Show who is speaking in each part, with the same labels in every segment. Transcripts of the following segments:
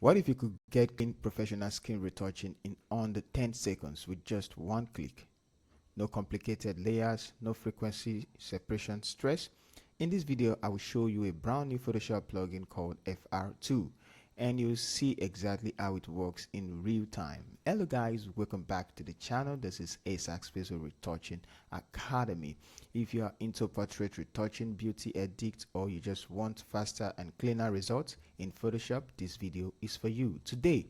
Speaker 1: What if you could get in professional skin retouching in under 10 seconds with just one click? No complicated layers, no frequency separation stress. In this video, I will show you a brand new Photoshop plugin called FR2, and you'll see exactly how it works in real time. Hello guys, welcome back to the channel. This is ASAC Space Retouching Academy. If you are into portrait retouching, beauty edit, or you just want faster and cleaner results in Photoshop, this video is for you. Today,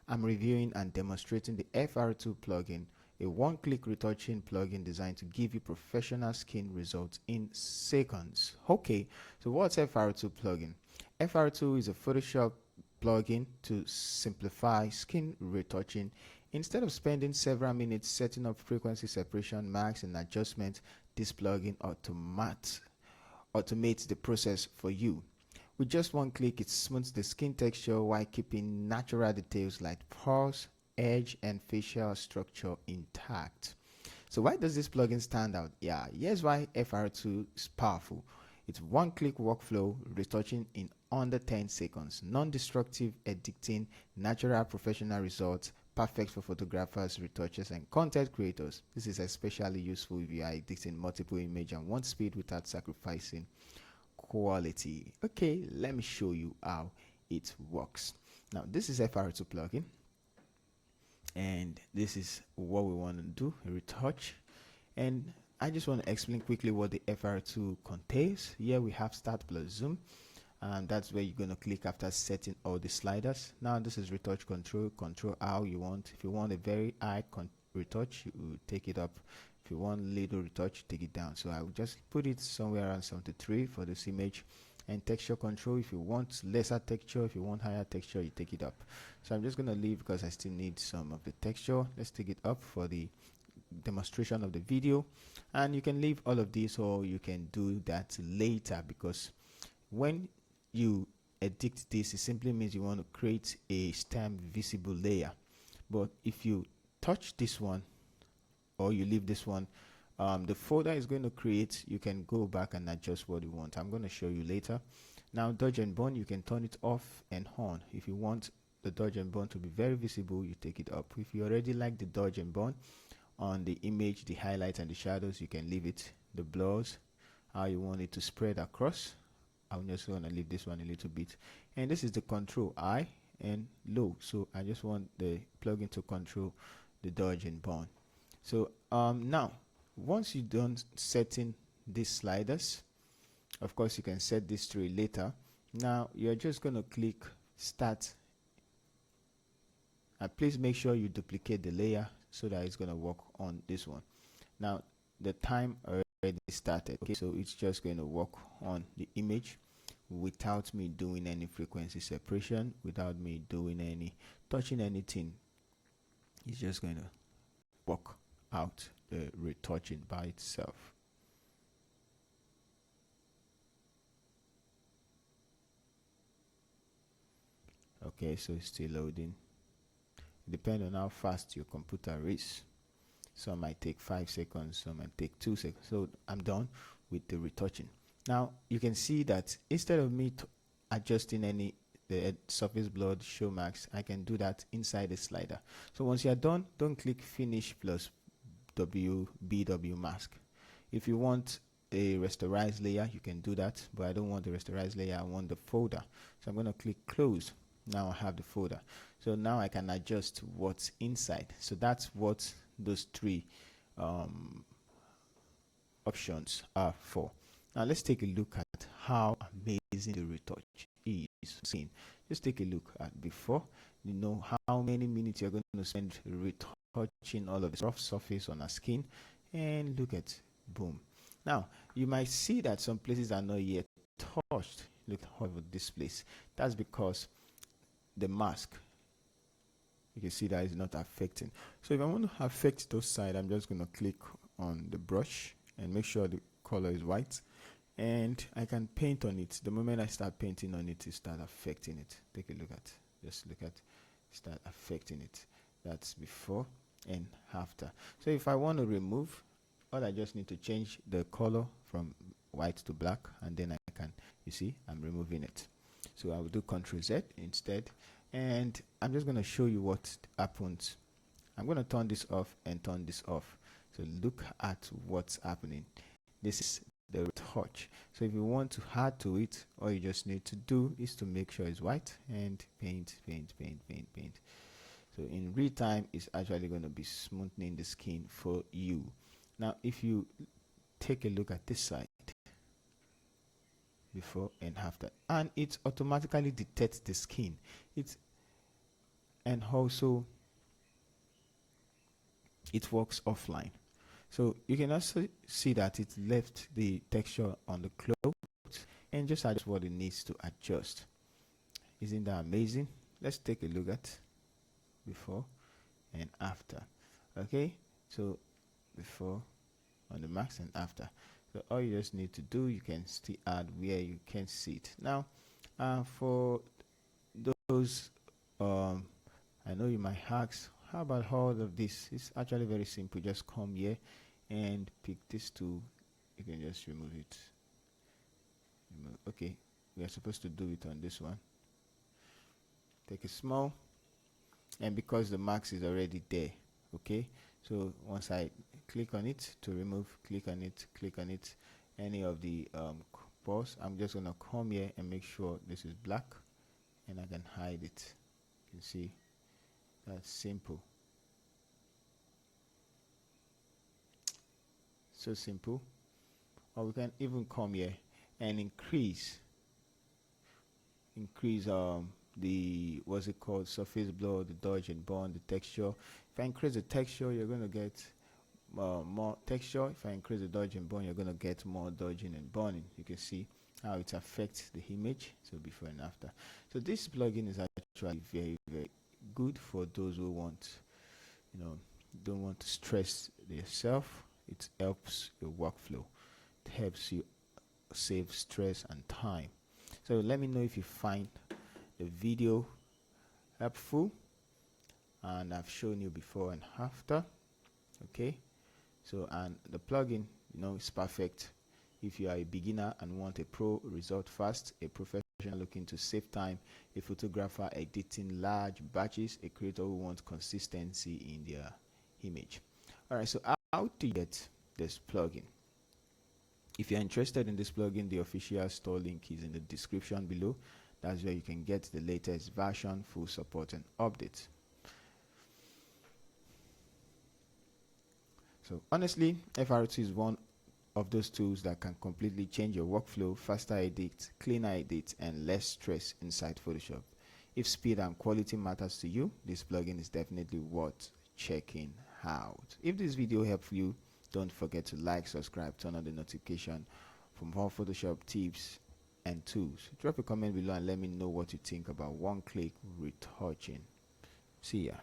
Speaker 1: I'm reviewing and demonstrating the FR2 plugin, a one-click retouching plugin designed to give you professional skin results in seconds. Okay, so what's FR2 plugin? FR2 is a Photoshop plugin to simplify skin retouching. Instead of spending several minutes setting up frequency separation, marks, and adjustments, this plugin automates the process for you. With just one click, it smooths the skin texture while keeping natural details like pores, edge, and facial structure intact. So why does this plugin stand out? Yeah, here's why FR2 is powerful. It's one-click workflow, retouching in under 10 seconds, non-destructive editing, natural professional results, perfect for photographers, retouchers, and content creators. This is especially useful if you are editing multiple images and want speed without sacrificing quality. Okay, let me show you how it works. Now, this is FR2 plugin, and this is what we want to do, retouch. And I just want to explain quickly what the FR2 contains. Here we have start plus zoom, and that's where you're going to click after setting all the sliders. Now this is retouch control how you want. If you want a very high retouch, you take it up. If you want little retouch, take it down. So I will just put it somewhere around 73 for this image. And texture control, if you want lesser texture, if you want higher texture, you take it up. So I'm just going to leave because I still need some of the texture. Let's take it up for the demonstration of the video. And you can leave all of this, or you can do that later, because when you edit this, it simply means you want to create a stamp visible layer. But if you touch this one or you leave this one, the folder is going to create. You can go back and adjust what you want. I'm going to show you later. Now, dodge and burn, you can turn it off and on. If you want the dodge and burn to be very visible, you take it up. If you already like the dodge and burn on the image, the highlights and the shadows, you can leave it. The blurs, how you want it to spread across, I'm just going to leave this one a little bit. And this is the control high and low. So I just want the plugin to control the dodge and burn. So now, once you're done setting these sliders, of course you can set this tree later. Now you're just going to click start, and please make sure you duplicate the layer so that it's going to work on this one. Now the time already started, okay, so it's just going to work on the image without me doing any frequency separation, without me doing any touching anything. It's just going to work out the retouching by itself. Okay, so it's still loading. Depending on how fast your computer is, some might take 5 seconds, some might take 2 seconds. So I'm done with the retouching. Now you can see that instead of me adjusting the surface blur, show marks, I can do that inside the slider. So once you are done, don't click finish plus BW mask. If you want a rasterized layer, you can do that, but I don't want the rasterized layer, I want the folder. So I'm going to click close. Now I have the folder. So now I can adjust what's inside. So that's what those three options are for. Now let's take a look at how amazing the retouch is. Just take a look at before. You know how many minutes you're going to spend retouching all of this rough surface on our skin, and look at boom. Now you might see that some places are not yet touched. Look over this place. That's because the mask, you can see that is not affecting. So if I want to affect those sides, I'm just going to click on the brush and make sure the color is white, and I can paint on it. The moment I start painting on it, it start affecting it. Take a look at, just look at, start affecting it. That's before and after. So if I want to remove, all I just need to change the color from white to black, and then I can, you see, I'm removing it. So I will do Ctrl Z instead. and I'm just going to show you what happens. I'm going to turn this off and turn this off. So look at what's happening. This is the retouch. So if you want to add to it, all you just need to do is to make sure it's white and paint. So in real time, it's actually going to be smoothing the skin for you. Now if you take a look at this side, before and after, and it automatically detects the skin, and also it works offline. So you can also see that it left the texture on the clothes and just adjust what it needs to adjust. Isn't that amazing? Let's take a look at before and after. Okay, so before on the max and after. So all you just need to do, you can still add where you can see it. Now for those I know you might ask, how about all of this? It's actually very simple. Just come here and pick this tool. You can just remove it. Okay, we are supposed to do it on this one. Take a small, and because the max is already there, okay, so once I click on it to remove, click on it, any of the pores, I'm just gonna come here and make sure this is black, and I can hide it. You can see that's simple. So simple. Or we can even come here and increase the, what's it called, surface blur, the dodge and burn, the texture. If I increase the texture, you're going to get more texture. If I increase the dodge and burn, you're going to get more dodging and burning. You can see how it affects the image, so before and after. So this plugin is actually very, very good for those who want, don't want to stress yourself. It helps your workflow. It helps you save stress and time. So let me know if you find the video helpful, and I've shown you before and after. Okay, so and the plugin, is perfect if you are a beginner and want a pro result fast, a professional looking to save time, a photographer editing large batches, a creator who wants consistency in their image. All right, so how to get this plugin? If you're interested in this plugin, the official store link is in the description below. That's where you can get the latest version, full support and updates. So honestly, FR2 is one of those tools that can completely change your workflow, faster edits, cleaner edits, and less stress inside Photoshop. If speed and quality matters to you, this plugin is definitely worth checking out. If this video helped you, don't forget to like, subscribe, turn on the notification for more Photoshop tips and tools. Drop a comment below and let me know what you think about one-click retouching. See ya.